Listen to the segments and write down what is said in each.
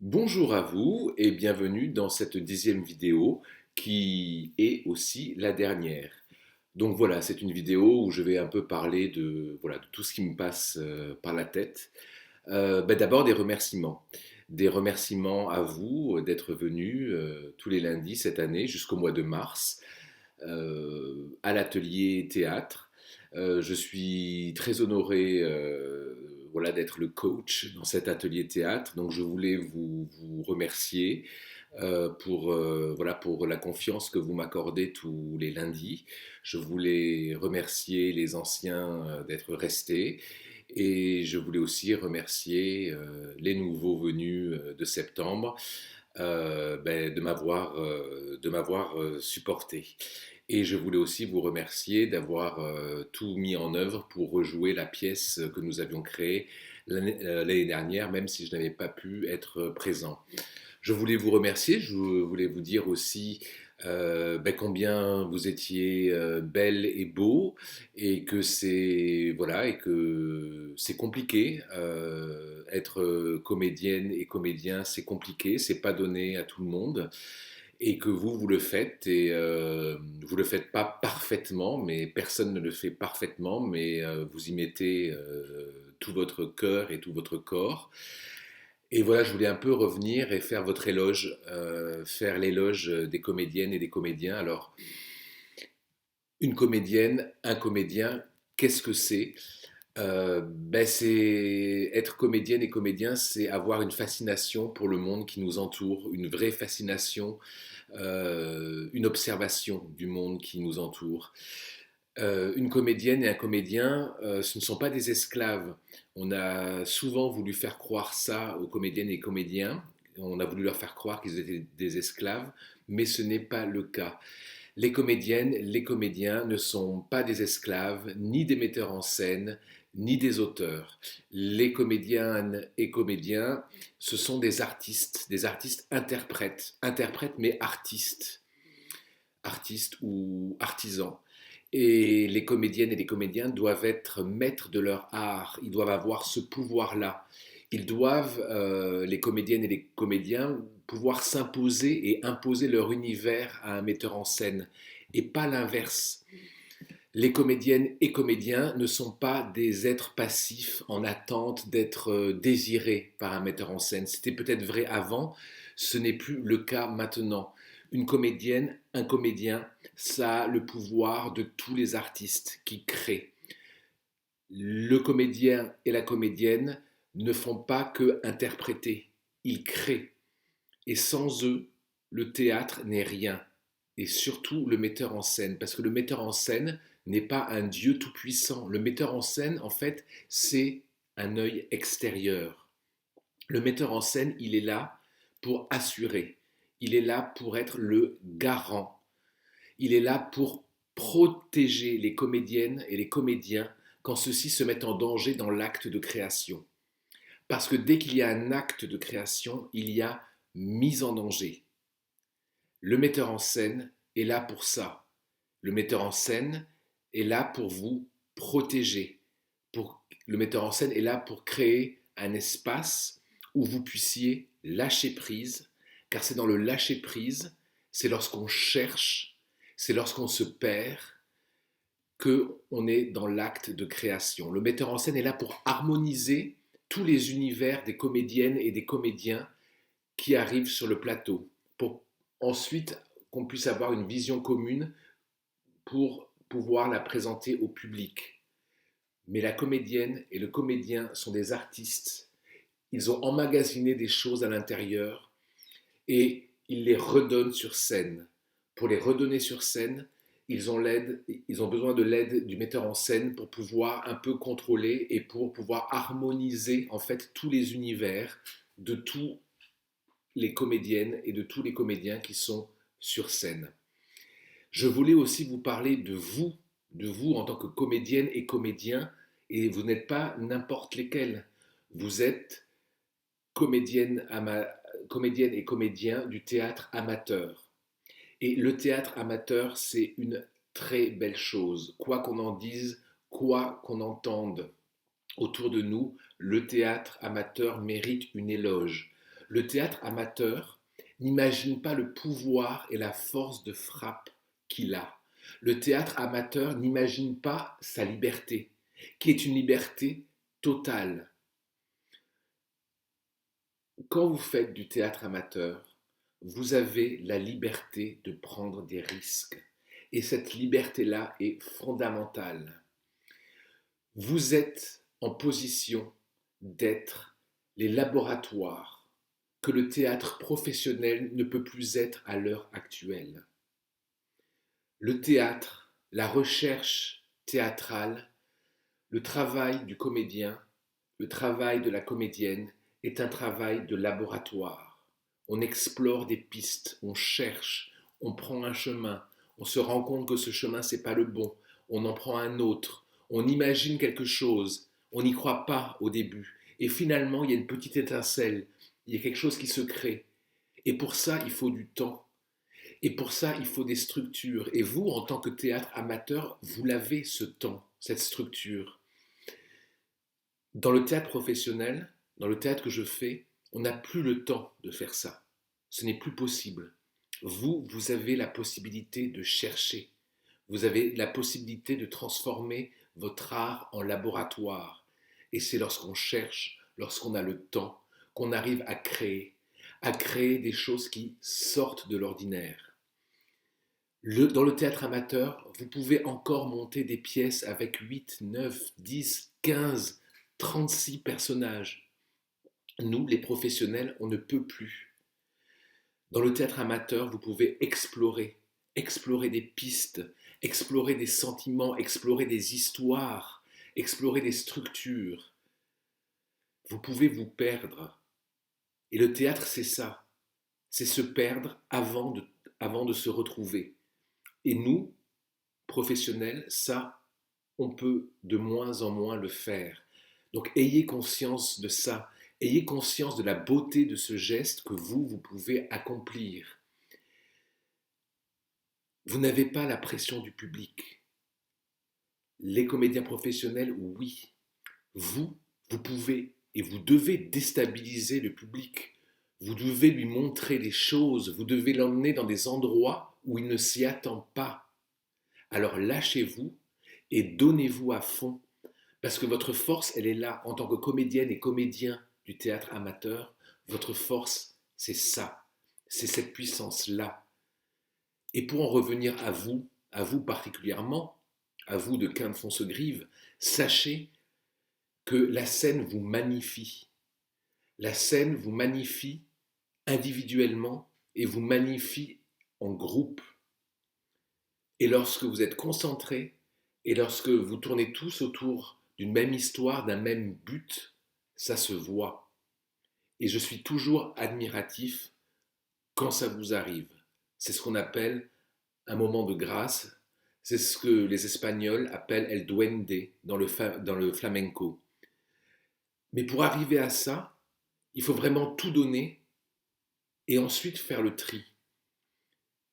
Bonjour à vous et bienvenue dans cette 10e vidéo qui est aussi la dernière. Donc voilà, c'est une vidéo où je vais un peu parler de tout ce qui me passe par la tête. D'abord des remerciements. Des remerciements à vous d'être venus tous les lundis cette année jusqu'au mois de mars à l'atelier théâtre. Je suis très honoré d'être le coach dans cet atelier théâtre. Donc je voulais vous remercier pour la confiance que vous m'accordez tous les lundis. Je voulais remercier les anciens d'être restés. Et je voulais aussi remercier les nouveaux venus de septembre de m'avoir supporté. Et je voulais aussi vous remercier d'avoir tout mis en œuvre pour rejouer la pièce que nous avions créée l'année dernière, même si je n'avais pas pu être présent. Je voulais vous remercier, je voulais vous dire aussi combien vous étiez belle et beau et que c'est compliqué être comédienne et comédien, c'est compliqué, c'est pas donné à tout le monde et que vous le faites et vous le faites pas parfaitement, mais personne ne le fait parfaitement, mais vous y mettez tout votre cœur et tout votre corps. Et voilà, je voulais un peu revenir et faire votre éloge, faire l'éloge des comédiennes et des comédiens. Alors, une comédienne, un comédien, qu'est-ce que c'est c'est être comédienne et comédien, c'est avoir une fascination pour le monde qui nous entoure, une vraie fascination, une observation du monde qui nous entoure. Une comédienne et un comédien, ce ne sont pas des esclaves. On a souvent voulu faire croire ça aux comédiennes et comédiens. On a voulu leur faire croire qu'ils étaient des esclaves, mais ce n'est pas le cas. Les comédiennes, les comédiens ne sont pas des esclaves, ni des metteurs en scène, ni des auteurs. Les comédiennes et comédiens, ce sont des artistes interprètes, interprètes mais artistes, artistes ou artisans. Et les comédiennes et les comédiens doivent être maîtres de leur art, ils doivent avoir ce pouvoir-là. Ils doivent, les comédiennes et les comédiens, pouvoir s'imposer et imposer leur univers à un metteur en scène, et pas l'inverse. Les comédiennes et comédiens ne sont pas des êtres passifs en attente d'être désirés par un metteur en scène. C'était peut-être vrai avant, ce n'est plus le cas maintenant. Une comédienne, un comédien, ça a le pouvoir de tous les artistes qui créent. Le comédien et la comédienne ne font pas que interpréter, ils créent. Et sans eux, le théâtre n'est rien. Et surtout le metteur en scène, parce que le metteur en scène n'est pas un Dieu tout-puissant. Le metteur en scène, en fait, c'est un œil extérieur. Le metteur en scène, il est là pour assurer. Il est là pour être le garant. Il est là pour protéger les comédiennes et les comédiens quand ceux-ci se mettent en danger dans l'acte de création. Parce que dès qu'il y a un acte de création, il y a mise en danger. Le metteur en scène est là pour ça. Le metteur en scène est là pour vous protéger. Le metteur en scène est là pour créer un espace où vous puissiez lâcher prise, car c'est dans le lâcher prise, c'est lorsqu'on cherche, c'est lorsqu'on se perd, qu'on est dans l'acte de création. Le metteur en scène est là pour harmoniser tous les univers des comédiennes et des comédiens qui arrivent sur le plateau, pour ensuite qu'on puisse avoir une vision commune pour pouvoir la présenter au public. Mais la comédienne et le comédien sont des artistes. Ils ont emmagasiné des choses à l'intérieur et ils les redonnent sur scène. Pour les redonner sur scène, ils ont besoin de l'aide du metteur en scène pour pouvoir un peu contrôler et pour pouvoir harmoniser en fait tous les univers de tous les comédiennes et de tous les comédiens qui sont sur scène. Je voulais aussi vous parler de vous en tant que comédienne et comédien, et vous n'êtes pas n'importe lesquels. Vous êtes comédienne, comédienne et comédien du théâtre amateur. Et le théâtre amateur, c'est une très belle chose. Quoi qu'on en dise, quoi qu'on entende autour de nous, le théâtre amateur mérite une éloge. Le théâtre amateur n'imagine pas le pouvoir et la force de frappe qu'il a. Le théâtre amateur n'imagine pas sa liberté, qui est une liberté totale. Quand vous faites du théâtre amateur, vous avez la liberté de prendre des risques. Et cette liberté-là est fondamentale. Vous êtes en position d'être les laboratoires que le théâtre professionnel ne peut plus être à l'heure actuelle. Le théâtre, la recherche théâtrale, le travail du comédien, le travail de la comédienne est un travail de laboratoire. On explore des pistes, on cherche, on prend un chemin, on se rend compte que ce chemin c'est pas le bon, on en prend un autre, on imagine quelque chose, on n'y croit pas au début, et finalement il y a une petite étincelle, il y a quelque chose qui se crée. Et pour ça, il faut du temps. Et pour ça, il faut des structures. Et vous, en tant que théâtre amateur, vous l'avez ce temps, cette structure. Dans le théâtre professionnel, dans le théâtre que je fais, on n'a plus le temps de faire ça. Ce n'est plus possible. Vous, vous avez la possibilité de chercher. Vous avez la possibilité de transformer votre art en laboratoire. Et c'est lorsqu'on cherche, lorsqu'on a le temps, qu'on arrive à créer des choses qui sortent de l'ordinaire. Dans le théâtre amateur, vous pouvez encore monter des pièces avec 8, 9, 10, 15, 36 personnages. Nous, les professionnels, on ne peut plus. Dans le théâtre amateur, vous pouvez explorer des pistes, explorer des sentiments, explorer des histoires, explorer des structures. Vous pouvez vous perdre. Et le théâtre, c'est ça. C'est se perdre avant de se retrouver. Et nous, professionnels, ça, on peut de moins en moins le faire. Donc ayez conscience de ça, ayez conscience de la beauté de ce geste que vous pouvez accomplir. Vous n'avez pas la pression du public. Les comédiens professionnels, oui. Vous pouvez et vous devez déstabiliser le public. Vous devez lui montrer des choses, vous devez l'emmener dans des endroits où il ne s'y attend pas. Alors lâchez-vous et donnez-vous à fond. Parce que votre force, elle est là. En tant que comédienne et comédien du théâtre amateur, votre force, c'est ça. C'est cette puissance-là. Et pour en revenir à vous particulièrement, à vous de Quinte-Foncegrive, sachez que la scène vous magnifie. La scène vous magnifie individuellement et vous magnifie en groupe. Et lorsque vous êtes concentrés et lorsque vous tournez tous autour d'une même histoire, d'un même but, ça se voit. Et je suis toujours admiratif quand ça vous arrive. C'est ce qu'on appelle un moment de grâce. C'est ce que les Espagnols appellent el duende dans le flamenco. Mais pour arriver à ça, il faut vraiment tout donner et ensuite faire le tri.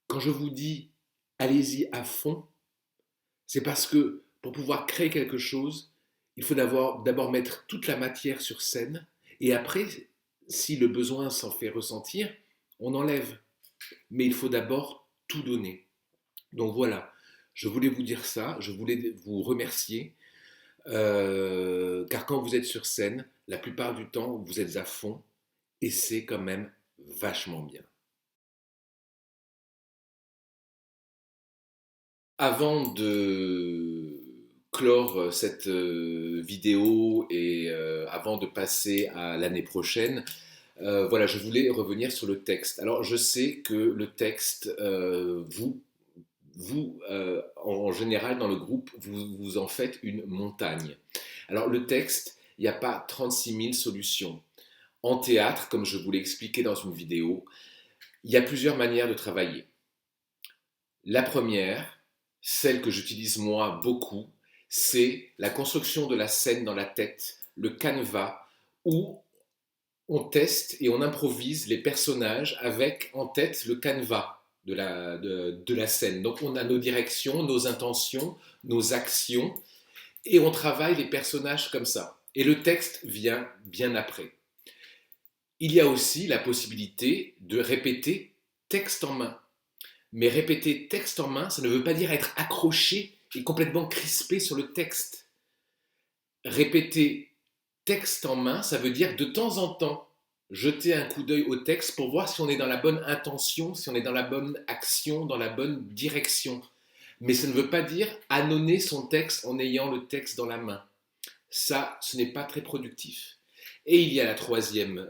Quand je vous dis allez-y à fond, c'est parce que pour pouvoir créer quelque chose, il faut d'abord mettre toute la matière sur scène et après, si le besoin s'en fait ressentir, on enlève. Mais il faut d'abord tout donner. Donc voilà, je voulais vous dire ça, je voulais vous remercier, car quand vous êtes sur scène, la plupart du temps, vous êtes à fond et c'est quand même vachement bien. Avant de clore cette vidéo et avant de passer à l'année prochaine, voilà, je voulais revenir sur le texte. Alors, je sais que le texte, en général, dans le groupe, vous en faites une montagne. Alors, le texte, il n'y a pas 36 000 solutions. En théâtre, comme je vous l'ai expliqué dans une vidéo, il y a plusieurs manières de travailler. La première, celle que j'utilise moi beaucoup, c'est la construction de la scène dans la tête, le canevas, où on teste et on improvise les personnages avec en tête le canevas de la scène. Donc on a nos directions, nos intentions, nos actions, et on travaille les personnages comme ça. Et le texte vient bien après. Il y a aussi la possibilité de répéter texte en main. Mais répéter texte en main, ça ne veut pas dire être accroché et complètement crispé sur le texte. Répéter texte en main, ça veut dire de temps en temps jeter un coup d'œil au texte pour voir si on est dans la bonne intention, si on est dans la bonne action, dans la bonne direction. Mais ça ne veut pas dire ânonner son texte en ayant le texte dans la main. Ça, ce n'est pas très productif. Et il y a la troisième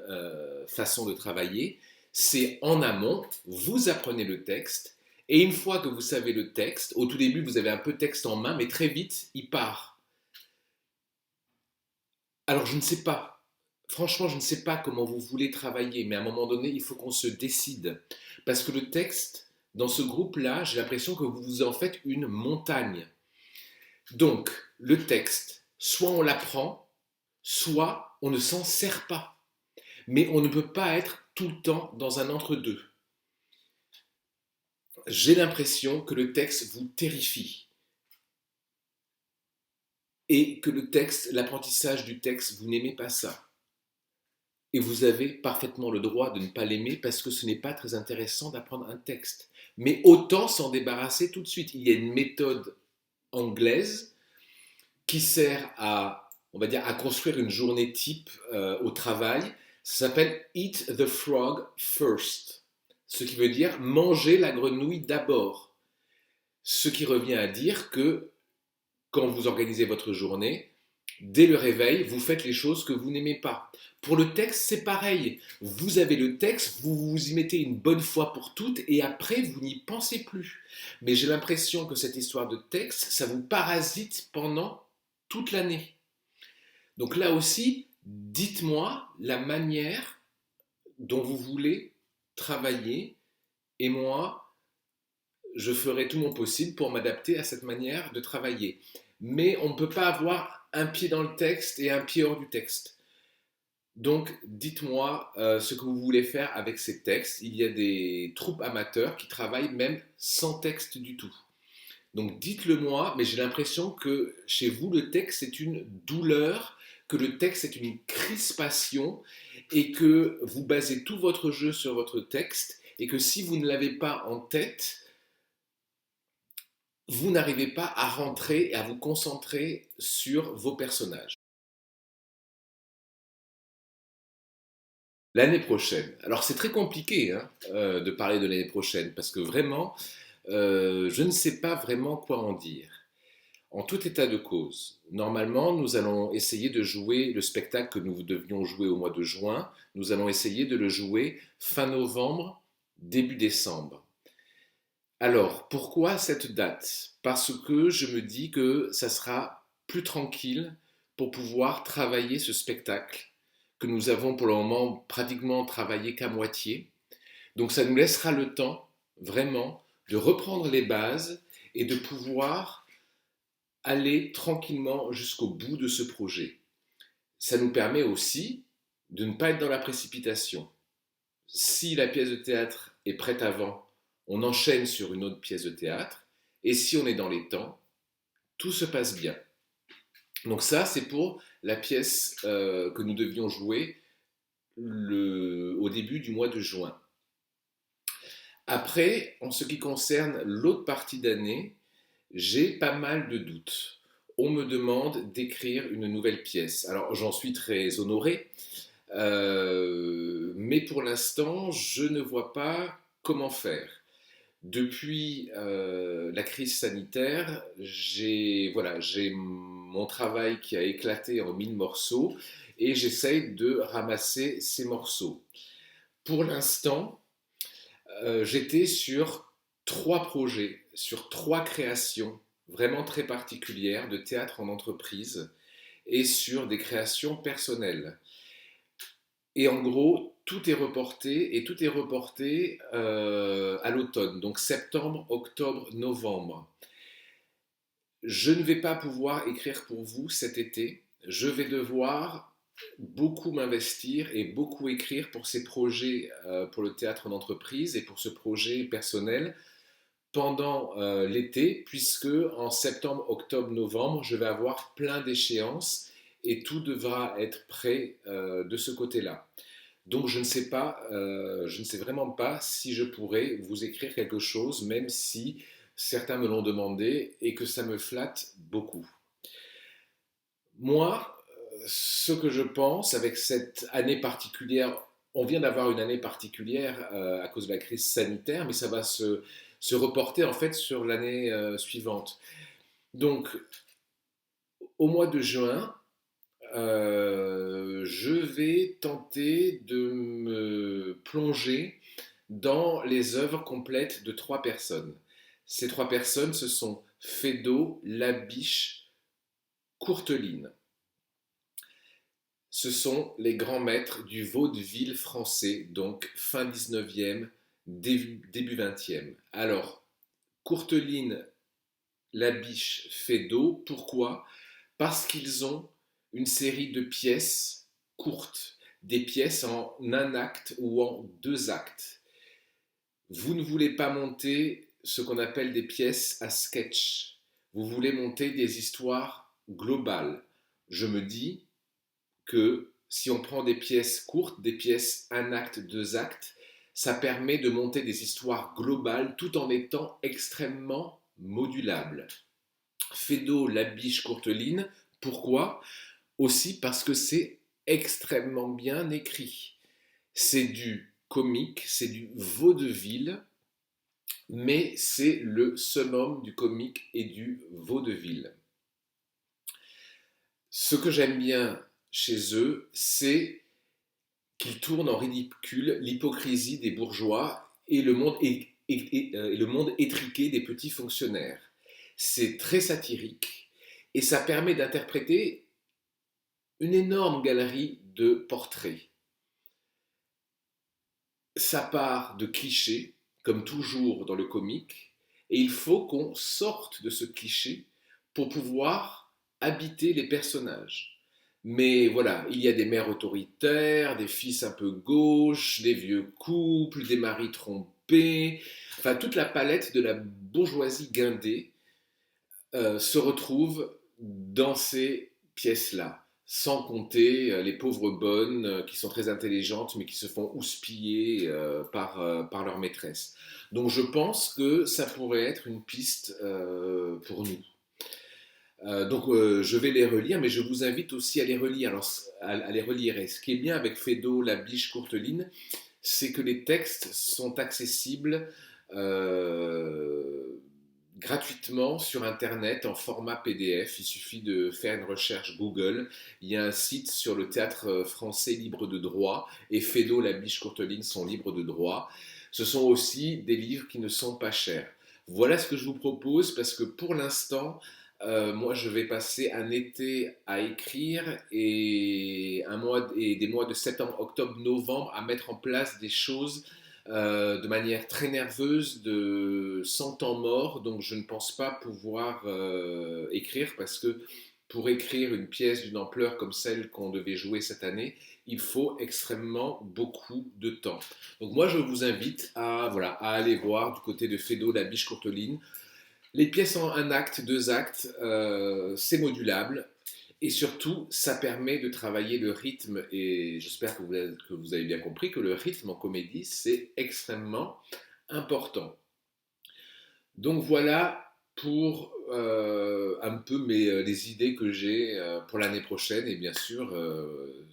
façon de travailler, c'est en amont, vous apprenez le texte, et une fois que vous savez le texte, au tout début vous avez un peu de texte en main, mais très vite il part. Alors je ne sais pas, franchement je ne sais pas comment vous voulez travailler, mais à un moment donné il faut qu'on se décide. Parce que le texte, dans ce groupe-là, j'ai l'impression que vous en faites une montagne. Donc le texte, soit on l'apprend, soit on ne s'en sert pas. Mais on ne peut pas être tout le temps dans un entre-deux. J'ai l'impression que le texte vous terrifie et que le texte, l'apprentissage du texte, vous n'aimez pas ça. Et vous avez parfaitement le droit de ne pas l'aimer parce que ce n'est pas très intéressant d'apprendre un texte. Mais autant s'en débarrasser tout de suite. Il y a une méthode anglaise qui sert à, on va dire, à construire une journée type au travail. Ça s'appelle Eat the Frog First, ce qui veut dire manger la grenouille d'abord. Ce qui revient à dire que quand vous organisez votre journée, dès le réveil, vous faites les choses que vous n'aimez pas. Pour le texte, c'est pareil. Vous avez le texte, vous vous y mettez une bonne fois pour toutes et après, vous n'y pensez plus. Mais j'ai l'impression que cette histoire de texte, ça vous parasite pendant toute l'année. Donc là aussi, dites-moi la manière dont vous voulez travailler et moi, je ferai tout mon possible pour m'adapter à cette manière de travailler. Mais on ne peut pas avoir un pied dans le texte et un pied hors du texte. Donc, dites-moi ce que vous voulez faire avec ces textes. Il y a des troupes amateurs qui travaillent même sans texte du tout. Donc, dites-le moi, mais j'ai l'impression que chez vous, le texte est une douleur, que le texte est une crispation et que vous basez tout votre jeu sur votre texte et que si vous ne l'avez pas en tête, vous n'arrivez pas à rentrer et à vous concentrer sur vos personnages. L'année prochaine. Alors c'est très compliqué hein, de parler de l'année prochaine parce que vraiment, je ne sais pas vraiment quoi en dire. En tout état de cause, normalement, nous allons essayer de jouer le spectacle que nous devions jouer au mois de juin. Nous allons essayer de le jouer fin novembre, début décembre. Alors, pourquoi cette date? Parce que je me dis que ça sera plus tranquille pour pouvoir travailler ce spectacle que nous avons pour le moment pratiquement travaillé qu'à moitié. Donc ça nous laissera le temps vraiment de reprendre les bases et de pouvoir aller tranquillement jusqu'au bout de ce projet. Ça nous permet aussi de ne pas être dans la précipitation. Si la pièce de théâtre est prête avant, on enchaîne sur une autre pièce de théâtre, et si on est dans les temps, tout se passe bien. Donc ça, c'est pour la pièce que nous devions jouer au début du mois de juin. Après, en ce qui concerne l'autre partie d'année, j'ai pas mal de doutes. On me demande d'écrire une nouvelle pièce. Alors j'en suis très honoré, mais pour l'instant, je ne vois pas comment faire. Depuis la crise sanitaire, j'ai mon travail qui a éclaté en 1000 morceaux et j'essaye de ramasser ces morceaux. Pour l'instant, j'étais sur 3 projets, sur 3 créations vraiment très particulières de théâtre en entreprise et sur des créations personnelles. Et en gros, tout est reporté et tout est reporté à l'automne, donc septembre, octobre, novembre. Je ne vais pas pouvoir écrire pour vous cet été. Je vais devoir beaucoup m'investir et beaucoup écrire pour ces projets pour le théâtre en entreprise et pour ce projet personnel pendant l'été, puisque en septembre, octobre, novembre, je vais avoir plein d'échéances et tout devra être prêt de ce côté-là. Donc je ne sais vraiment pas si je pourrais vous écrire quelque chose, même si certains me l'ont demandé et que ça me flatte beaucoup. Moi, ce que je pense avec cette année particulière, on vient d'avoir une année particulière à cause de la crise sanitaire, mais ça va se reporter en fait sur l'année suivante. Donc, au mois de juin, je vais tenter de me plonger dans les œuvres complètes de trois personnes. Ces trois personnes, ce sont Feydeau, Labiche, Courteline. Ce sont les grands maîtres du vaudeville français, donc fin 19e, début 20e. Alors, Courteline, Labiche, Feydeau, pourquoi? Parce qu'ils ont une série de pièces courtes, des pièces en un acte ou en deux actes. Vous ne voulez pas monter ce qu'on appelle des pièces à sketch. Vous voulez monter des histoires globales. Je me dis que si on prend des pièces courtes, des pièces un acte, deux actes, ça permet de monter des histoires globales tout en étant extrêmement modulables. Feydeau, Labiche, Courteline, pourquoi? Aussi parce que c'est extrêmement bien écrit. C'est du comique, c'est du vaudeville, mais c'est le summum du comique et du vaudeville. Ce que j'aime bien chez eux, c'est qu'ils tournent en ridicule l'hypocrisie des bourgeois et le monde étriqué des petits fonctionnaires. C'est très satirique et ça permet d'interpréter une énorme galerie de portraits. Ça part de clichés, comme toujours dans le comique, et il faut qu'on sorte de ce cliché pour pouvoir habiter les personnages. Mais voilà, il y a des mères autoritaires, des fils un peu gauches, des vieux couples, des maris trompés, enfin toute la palette de la bourgeoisie guindée se retrouve dans ces pièces-là. Sans compter les pauvres bonnes qui sont très intelligentes mais qui se font houspiller par leur maîtresse. Donc je pense que ça pourrait être une piste pour nous. Je vais les relire, mais je vous invite aussi à les relire. Alors, à les relire. Et ce qui est bien avec Feydeau, Labiche, Courteline, c'est que les textes sont accessibles euh, gratuitement sur Internet en format PDF. Il suffit de faire une recherche Google. Il y a un site sur le théâtre français libre de droit et Feydeau, Labiche, Courteline sont libres de droit. Ce sont aussi des livres qui ne sont pas chers. Voilà ce que je vous propose parce que pour l'instant, moi, je vais passer un été à écrire et des mois de septembre, octobre, novembre à mettre en place des choses de manière très nerveuse, sans temps mort. Donc, je ne pense pas pouvoir écrire parce que pour écrire une pièce d'une ampleur comme celle qu'on devait jouer cette année, il faut extrêmement beaucoup de temps. Donc, moi, je vous invite à aller voir du côté de Feydeau, la Biche Courteline. Les pièces en un acte, deux actes, c'est modulable. Et surtout, ça permet de travailler le rythme. Et j'espère que vous avez bien compris que le rythme en comédie, c'est extrêmement important. Donc voilà pour un peu les idées que j'ai pour l'année prochaine. Et bien sûr,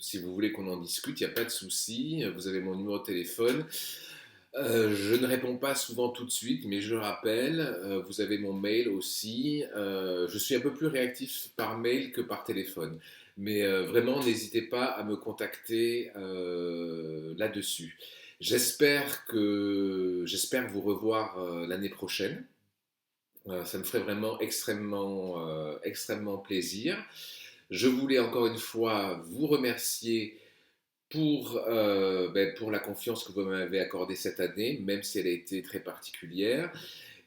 si vous voulez qu'on en discute, il n'y a pas de souci. Vous avez mon numéro de téléphone. Je ne réponds pas souvent tout de suite, mais je rappelle, vous avez mon mail aussi. Je suis un peu plus réactif par mail que par téléphone. Mais vraiment, n'hésitez pas à me contacter là-dessus. J'espère vous revoir l'année prochaine. Ça me ferait vraiment extrêmement plaisir. Je voulais encore une fois vous remercier pour la confiance que vous m'avez accordée cette année, même si elle a été très particulière.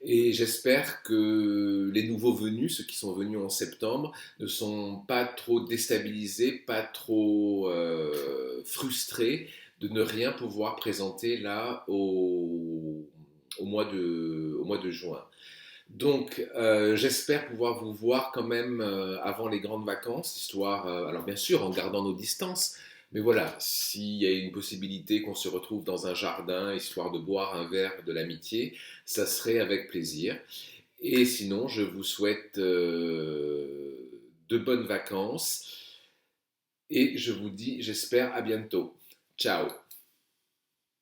Et j'espère que les nouveaux venus, ceux qui sont venus en septembre, ne sont pas trop déstabilisés, pas trop frustrés de ne rien pouvoir présenter là au mois de juin. Donc, j'espère pouvoir vous voir quand même avant les grandes vacances, histoire, alors bien sûr, en gardant nos distances, Mais voilà, s'il y a une possibilité qu'on se retrouve dans un jardin, histoire de boire un verre de l'amitié, ça serait avec plaisir. Et sinon, je vous souhaite de bonnes vacances et je vous dis, j'espère, à bientôt. Ciao.